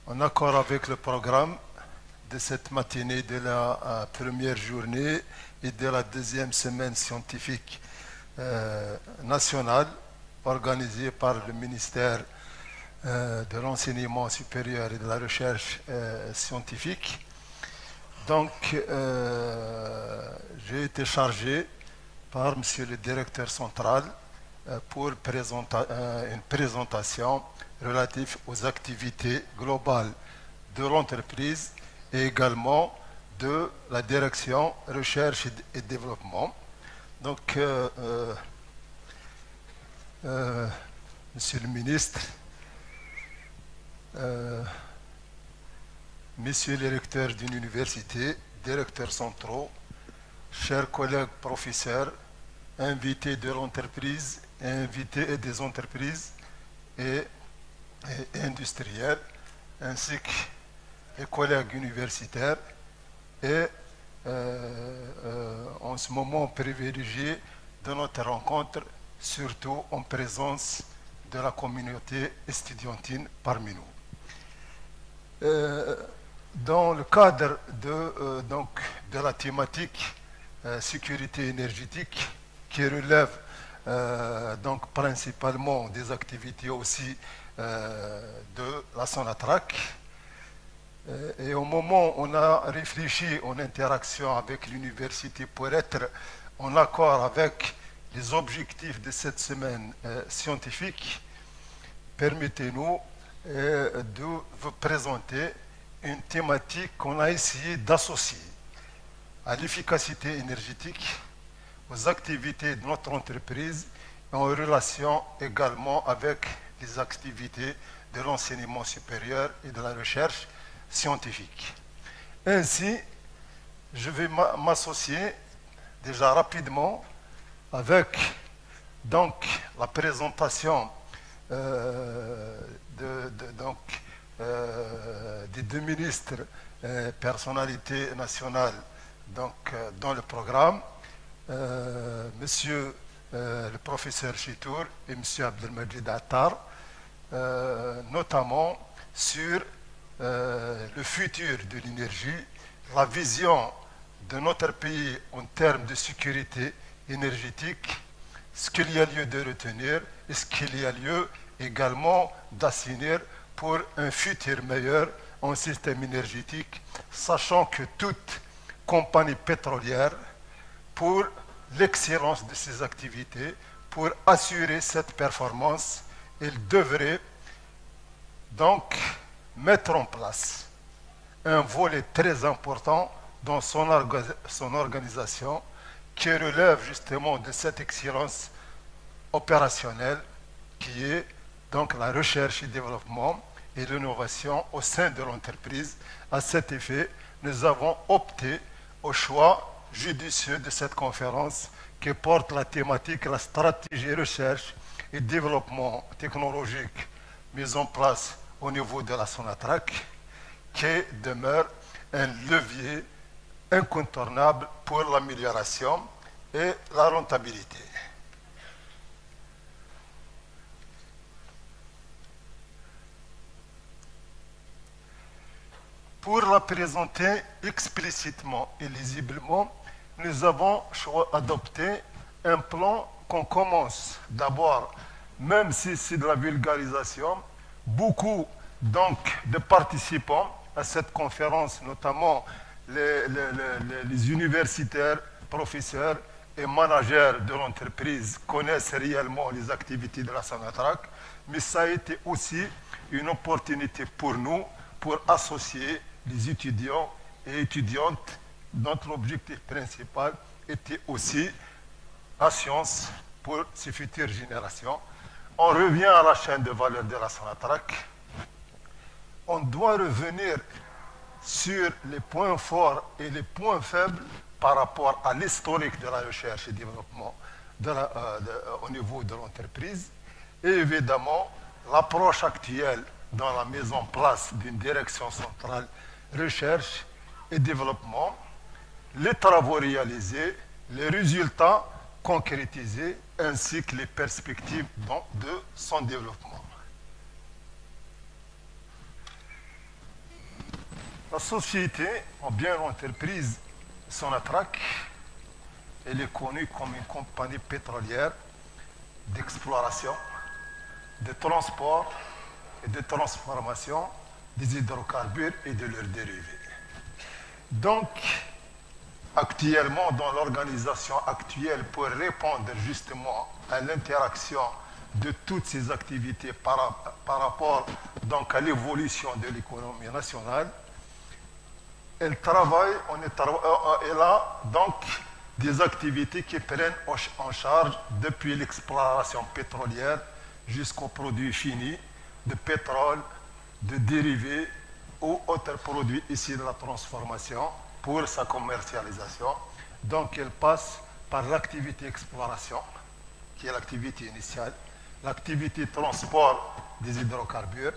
En accord avec le programme de cette matinée de la première journée et de la deuxième semaine scientifique nationale organisée par le ministère de l'enseignement supérieur et de la recherche scientifique. Donc, j'ai été chargé par Monsieur le directeur central pour une présentation relative aux activités globales de l'entreprise et également de la direction recherche et développement. Donc, Monsieur le ministre, Messieurs les recteurs d'une université, directeurs centraux, chers collègues professeurs, invités de l'entreprise, invités des entreprises et industriels, ainsi que les collègues universitaires et en ce moment privilégié de notre rencontre, surtout en présence de la communauté estudiantine parmi nous. Dans le cadre de la thématique sécurité énergétique qui relève donc principalement des activités aussi de la Sonatrach. Et au moment où on a réfléchi en interaction avec l'université pour être en accord avec les objectifs de cette semaine scientifique, permettez-nous de vous présenter une thématique qu'on a essayé d'associer à l'efficacité énergétique, aux activités de notre entreprise et en relation également avec les activités de l'enseignement supérieur et de la recherche scientifique. Ainsi, je vais m'associer déjà rapidement avec donc la présentation des deux ministres personnalités nationales donc, dans le programme, Monsieur le professeur Chitour et Monsieur Abdelmajid Attar, notamment sur le futur de l'énergie, la vision de notre pays en termes de sécurité énergétique, ce qu'il y a lieu de retenir et ce qu'il y a lieu également d'assainir pour un futur meilleur en système énergétique, sachant que toute compagnie pétrolière, pour l'excellence de ses activités, pour assurer cette performance, elle devrait donc mettre en place un volet très important dans son organisation qui relève justement de cette excellence opérationnelle qui est donc la recherche et développement et l'innovation au sein de l'entreprise. À cet effet, nous avons opté au choix judicieux de cette conférence qui porte la thématique la stratégie recherche et développement technologique mise en place au niveau de la Sonatrach, qui demeure un levier incontournable pour l'amélioration et la rentabilité. Pour la présenter explicitement et lisiblement, nous avons adopté un plan qu'on commence d'abord, même si c'est de la vulgarisation, beaucoup donc de participants à cette conférence, notamment les universitaires, professeurs et managers de l'entreprise connaissent réellement les activités de la Sonatrach, mais ça a été aussi une opportunité pour nous pour associer les étudiants et étudiantes dont l'objectif principal était aussi la science pour ces futures générations. On revient à la chaîne de valeur de la Sonatrach. On doit revenir sur les points forts et les points faibles par rapport à l'historique de la recherche et développement au niveau de l'entreprise et évidemment l'approche actuelle dans la mise en place d'une direction centrale recherche et développement, les travaux réalisés, les résultats concrétisés ainsi que les perspectives de son développement. La société, en bien entreprise Sonatrach, elle est connue comme une compagnie pétrolière d'exploration, de transport et de transformation des hydrocarbures et de leurs dérivés. Donc, actuellement, dans l'organisation actuelle, pour répondre justement à l'interaction de toutes ces activités par rapport donc, à l'évolution de l'économie nationale, elle travaille, elle a donc des activités qui prennent en charge depuis l'exploration pétrolière jusqu'aux produits finis de pétrole, de dérivés ou autres produits issus de la transformation pour sa commercialisation. Donc elle passe par l'activité exploration, qui est l'activité initiale, l'activité transport des hydrocarbures,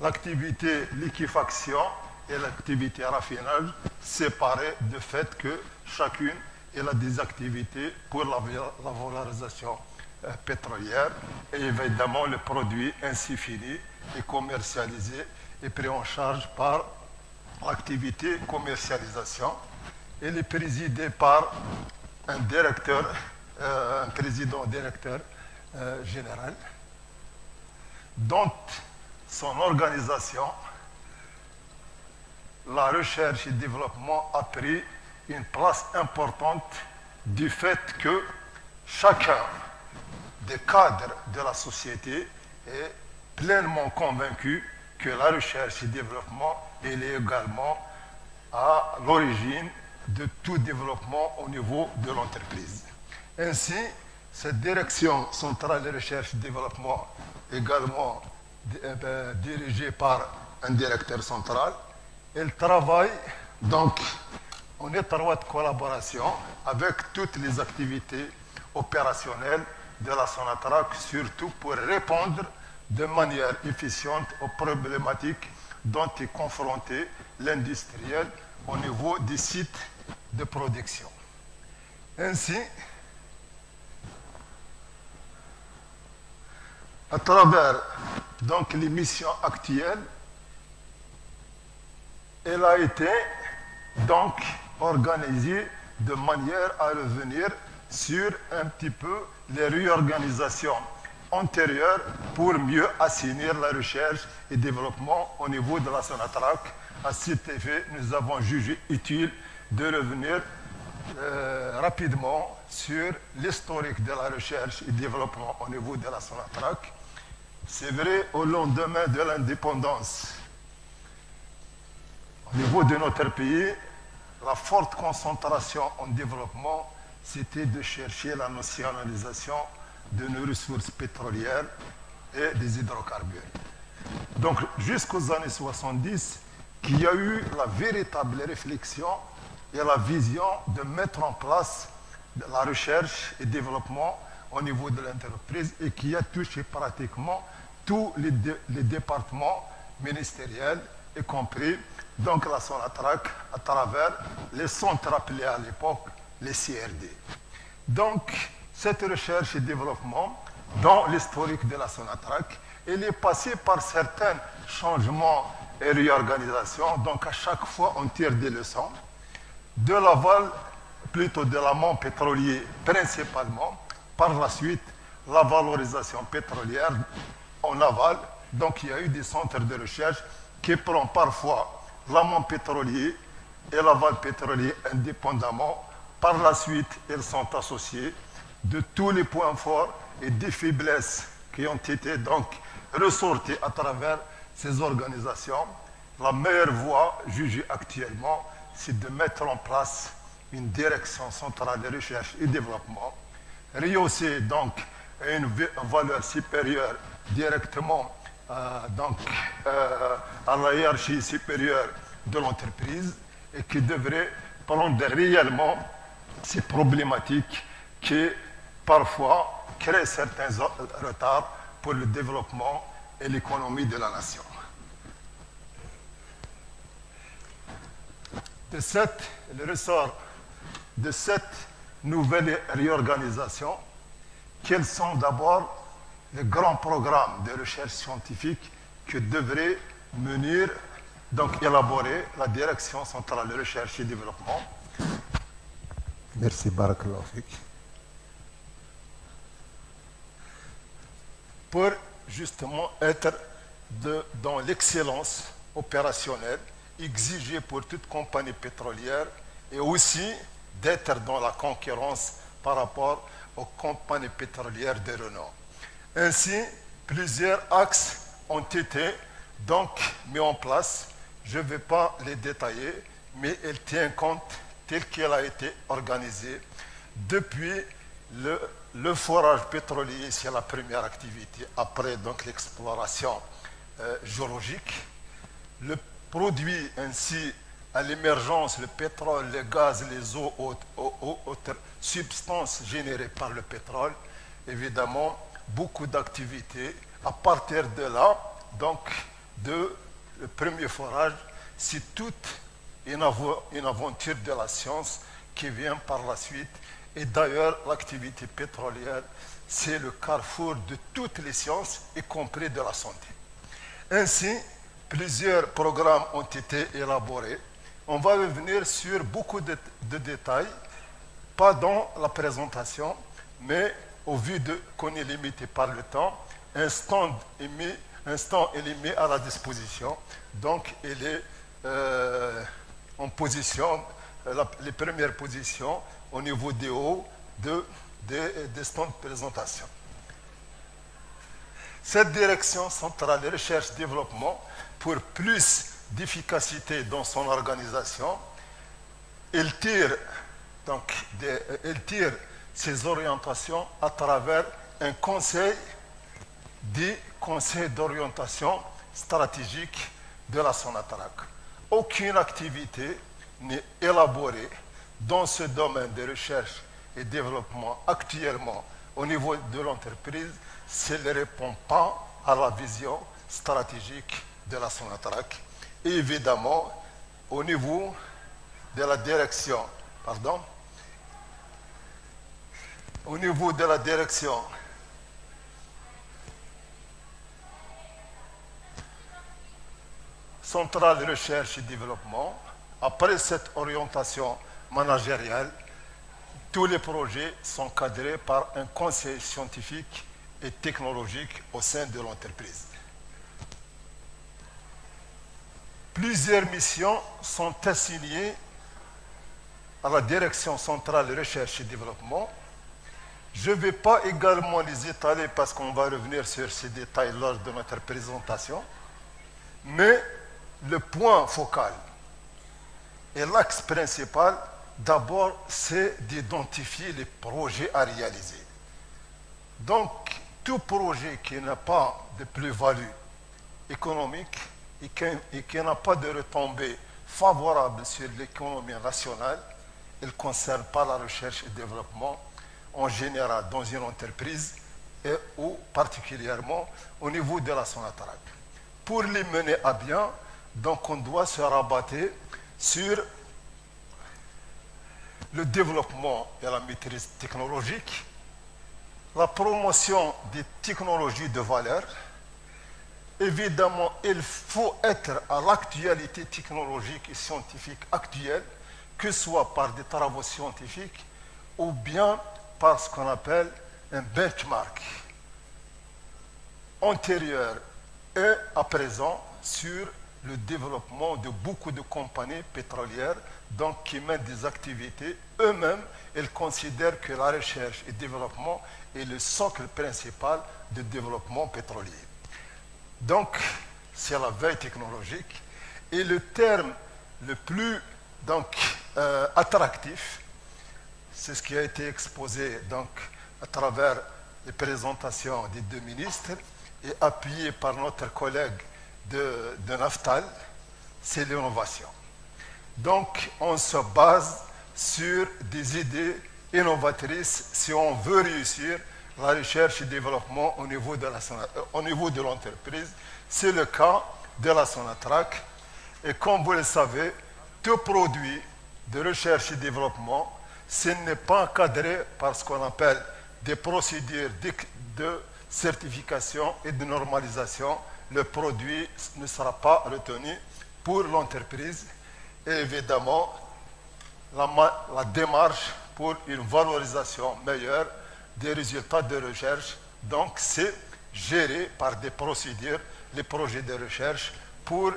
l'activité liquéfaction et l'activité raffinage, séparées de fait que chacune elle a des activités pour la valorisation pétrolière, et évidemment le produit ainsi fini est commercialisé et pris en charge par l'activité commercialisation. Elle est présidée par un directeur, un président-directeur général, dont son organisation, la recherche et le développement a pris une place importante du fait que chacun des cadres de la société est pleinement convaincu que la recherche et le développement est également à l'origine de tout développement au niveau de l'entreprise. Ainsi, cette direction centrale de recherche et développement, également dirigée par un directeur central, elle travaille donc en étroite collaboration avec toutes les activités opérationnelles de la Sonatrach, surtout pour répondre de manière efficiente aux problématiques dont est confronté l'industriel au niveau des sites de production. Ainsi, à travers donc, les missions actuelles, elle a été donc organisée de manière à revenir sur un petit peu les réorganisations antérieures pour mieux assainir la recherche et développement au niveau de la Sonatrach. À cet effet, nous avons jugé utile de revenir rapidement sur l'historique de la recherche et développement au niveau de la Sonatrach. C'est vrai, au lendemain de l'indépendance, au niveau de notre pays, la forte concentration en développement, c'était de chercher la nationalisation de nos ressources pétrolières et des hydrocarbures. Donc, jusqu'aux années 70, qu'il y a eu la véritable réflexion et la vision de mettre en place la recherche et développement au niveau de l'entreprise et qui a touché pratiquement tous les départements ministériels, y compris donc la Sonatrach à travers les centres appelés à l'époque les CRD. Donc, cette recherche et développement, dans l'historique de la Sonatrach, elle est passée par certains changements et réorganisations. Donc, à chaque fois, on tire des leçons. De l'aval, plutôt de l'amont pétrolier principalement. Par la suite, la valorisation pétrolière en aval. Donc, il y a eu des centres de recherche qui prennent parfois l'amont pétrolier et l'aval pétrolier indépendamment. Par la suite, ils sont associés de tous les points forts et des faiblesses qui ont été donc ressorties à travers ces organisations. La meilleure voie jugée actuellement, c'est de mettre en place une direction centrale de recherche et développement, rehausser donc une valeur supérieure directement à la hiérarchie supérieure de l'entreprise et qui devrait prendre réellement ces problématiques qui parfois créent certains retards pour le développement et l'économie de la nation. le ressort de cette nouvelle réorganisation, quels sont d'abord les grands programmes de recherche scientifique que devrait mener, donc élaborer la Direction centrale de recherche et développement. Merci, Barakallahu Fik. Pour justement être dans l'excellence opérationnelle exigée pour toute compagnie pétrolière et aussi d'être dans la concurrence par rapport aux compagnies pétrolières de renom. Ainsi, plusieurs axes ont été donc mis en place. Je ne vais pas les détailler, mais elle tient compte tel qu'elle a été organisée depuis le forage pétrolier, c'est la première activité, après donc l'exploration géologique. Le produit ainsi à l'émergence, le pétrole, le gaz, les eaux, autres substances générées par le pétrole, évidemment, beaucoup d'activités. À partir de là, donc, le premier forage, c'est toute une aventure de la science qui vient par la suite. Et d'ailleurs, l'activité pétrolière, c'est le carrefour de toutes les sciences, y compris de la santé. Ainsi, plusieurs programmes ont été élaborés. On va revenir sur beaucoup de détails, pas dans la présentation, mais au vu qu'on est limité par le temps, un stand est mis à la disposition. Donc, il est en position, les premières positions au niveau des hauts des stands de présentation. Cette direction centrale de recherche-développement, pour plus d'efficacité dans son organisation, elle tire ses orientations à travers un conseil des conseils d'orientation stratégique de la Sonatrach. Aucune activité n'est élaborée dans ce domaine de recherche et développement actuellement au niveau de l'entreprise si elle ne répond pas à la vision stratégique de la Sonatrach. Et évidemment, au niveau de la direction, centrale de recherche et développement, après cette orientation managériale, tous les projets sont cadrés par un conseil scientifique et technologique au sein de l'entreprise. Plusieurs missions sont assignées à la Direction centrale de recherche et développement. Je ne vais pas également les étaler parce qu'on va revenir sur ces détails lors de notre présentation, mais le point focal et l'axe principal, d'abord, c'est d'identifier les projets à réaliser. Donc, tout projet qui n'a pas de plus-value économique et qui n'a pas de retombées favorables sur l'économie nationale, il ne concerne pas la recherche et le développement en général dans une entreprise ou particulièrement au niveau de la Sonatrach. Pour les mener à bien, donc on doit se rabattre sur le développement et la maîtrise technologique, la promotion des technologies de valeur. Évidemment, il faut être à l'actualité technologique et scientifique actuelle, que ce soit par des travaux scientifiques ou bien par ce qu'on appelle un benchmark antérieur et à présent sur le développement de beaucoup de compagnies pétrolières donc qui mènent des activités. Eux-mêmes, ils considèrent que la recherche et le développement est le socle principal du développement pétrolier. Donc, c'est la veille technologique. Et le terme le plus attractif, c'est ce qui a été exposé donc, à travers les présentations des deux ministres et appuyé par notre collègue de Naftal, c'est l'innovation. Donc, on se base sur des idées innovatrices si on veut réussir la recherche et le développement au niveau de l'entreprise. C'est le cas de la Sonatrach. Et comme vous le savez, tout produit de recherche et développement, s'il n'est pas encadré par ce qu'on appelle des procédures de certification et de normalisation, le produit ne sera pas retenu pour l'entreprise. Et évidemment, la démarche pour une valorisation meilleure des résultats de recherche, donc c'est géré par des procédures, les projets de recherche pour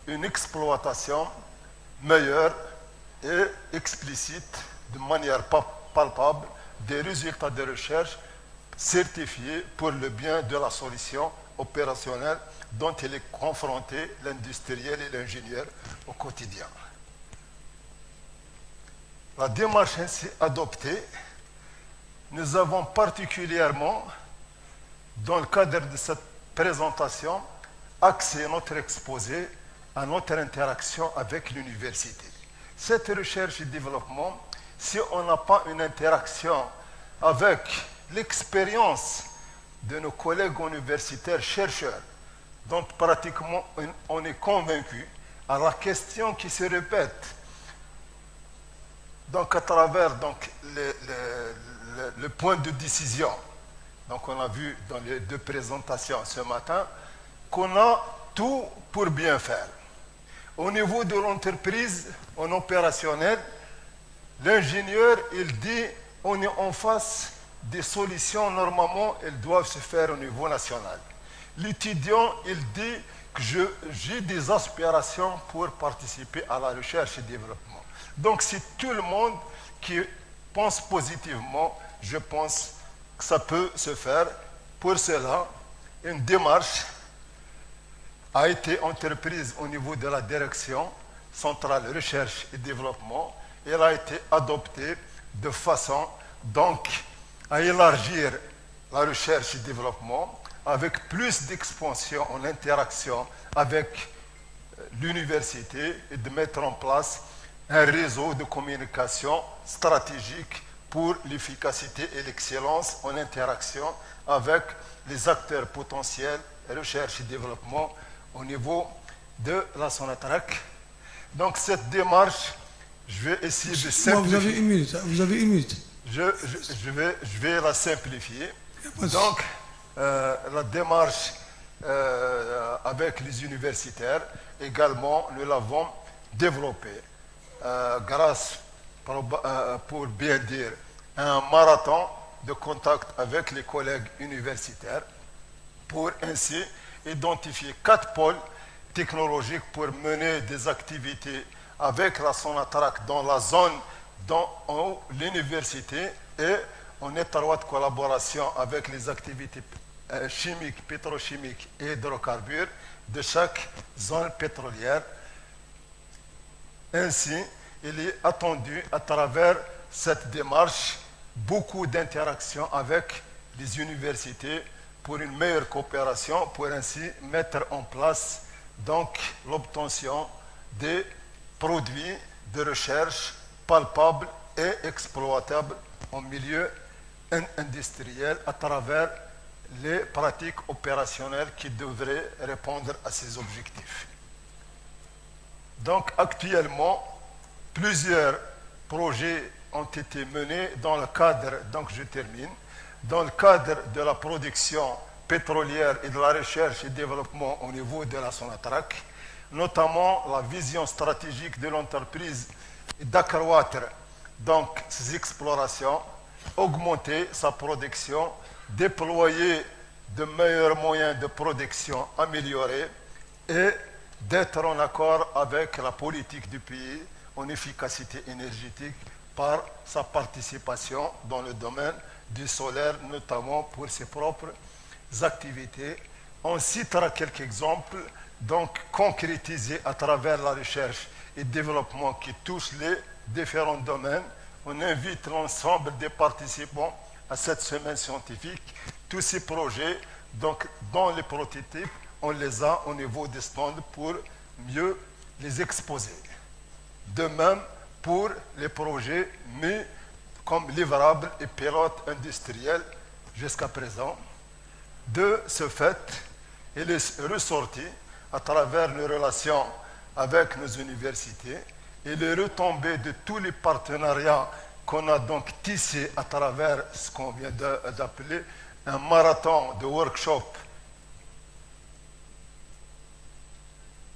une exploitation meilleure et explicite, de manière palpable, des résultats de recherche certifiés pour le bien de la solution opérationnelle dont il est confronté l'industriel et l'ingénieur au quotidien. La démarche ainsi adoptée, nous avons particulièrement, dans le cadre de cette présentation, axé notre exposé à notre interaction avec l'université. Cette recherche et développement, si on n'a pas une interaction avec l'expérience de nos collègues universitaires chercheurs, dont pratiquement on est convaincu, à la question qui se répète, donc à travers le point de décision, donc on a vu dans les deux présentations ce matin, qu'on a tout pour bien faire. Au niveau de l'entreprise, en opérationnel, l'ingénieur, il dit, on est en face des solutions, normalement, elles doivent se faire au niveau national. L'étudiant, il dit que j'ai des aspirations pour participer à la recherche et développement. Donc, c'est tout le monde qui pense positivement, je pense que ça peut se faire. Pour cela, une démarche a été entreprise au niveau de la direction centrale recherche et développement. Elle a été adoptée de façon donc à élargir la recherche et développement avec plus d'expansion en interaction avec l'université et de mettre en place un réseau de communication stratégique pour l'efficacité et l'excellence en interaction avec les acteurs potentiels recherche et développement au niveau de la Sonatrach. Donc cette démarche, je vais essayer de simplifier. Vous avez une minute. Vous avez une minute. Je vais la simplifier. Donc la démarche avec les universitaires, également, nous l'avons développée grâce, pour bien dire, à un marathon de contact avec les collègues universitaires pour ainsi identifier 4 pôles technologiques pour mener des activités avec la Sonatrach dans la zone dont l'université et en étroite collaboration avec les activités chimiques, pétrochimiques et hydrocarbures de chaque zone pétrolière. Ainsi, il est attendu à travers cette démarche beaucoup d'interactions avec les universités pour une meilleure coopération, pour ainsi mettre en place donc l'obtention des produits de recherche palpables et exploitables en milieu industriel à travers les pratiques opérationnelles qui devraient répondre à ces objectifs. Donc actuellement, plusieurs projets ont été menés dans le cadre, donc je termine, dans le cadre de la production pétrolière et de la recherche et développement au niveau de la Sonatrach, notamment la vision stratégique de l'entreprise d'accroître donc ses explorations, augmenter sa production, déployer de meilleurs moyens de production améliorés et d'être en accord avec la politique du pays en efficacité énergétique par sa participation dans le domaine du solaire, notamment pour ses propres activités. On citera quelques exemples, donc concrétisés à travers la recherche et développement qui touchent les différents domaines. On invite l'ensemble des participants à cette semaine scientifique. Tous ces projets, donc dans les prototypes, on les a au niveau des stands pour mieux les exposer. De même pour les projets mis comme livrables et pilotes industriels jusqu'à présent. De ce fait, il est ressorti à travers les relations avec nos universités et les retombées de tous les partenariats qu'on a donc tissés à travers ce qu'on vient d'appeler un marathon de workshops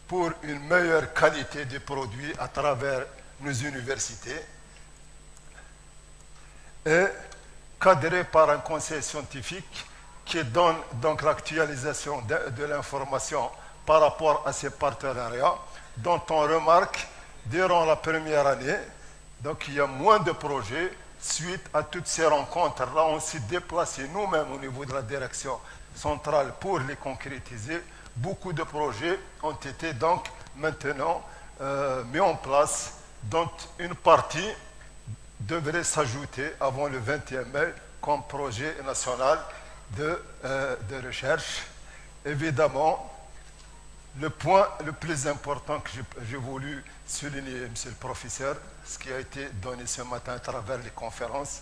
pour une meilleure qualité des produits à travers nos universités et cadré par un conseil scientifique qui donne donc l'actualisation de l'information par rapport à ces partenariats dont on remarque durant la première année, donc il y a moins de projets suite à toutes ces rencontres-là. On s'est déplacé nous-mêmes au niveau de la direction centrale pour les concrétiser. Beaucoup de projets ont été donc maintenant mis en place, dont une partie devrait s'ajouter avant le 21 mai comme projet national de recherche. Évidemment, le point le plus important que j'ai voulu souligner, monsieur le professeur, ce qui a été donné ce matin à travers les conférences,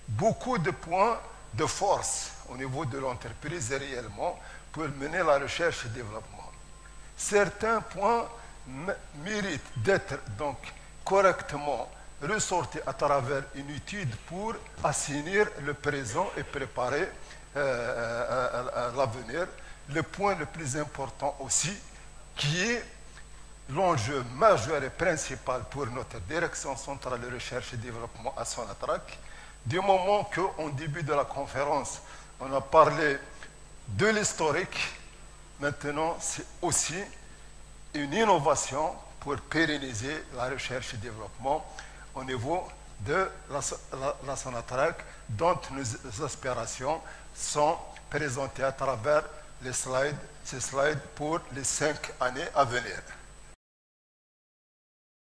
beaucoup de points de force au niveau de l'entreprise réellement pour mener la recherche et le développement. Certains points méritent d'être donc correctement ressortis à travers une étude pour assainir le présent et préparer l'avenir. Le point le plus important aussi, qui est l'enjeu majeur et principal pour notre direction centrale de recherche et développement à Sonatrach, du moment qu'au début de la conférence, on a parlé de l'historique, maintenant c'est aussi une innovation pour pérenniser la recherche et développement au niveau de la Sonatrach, dont nos aspirations sont présentées à travers ces slides pour les 5 années à venir.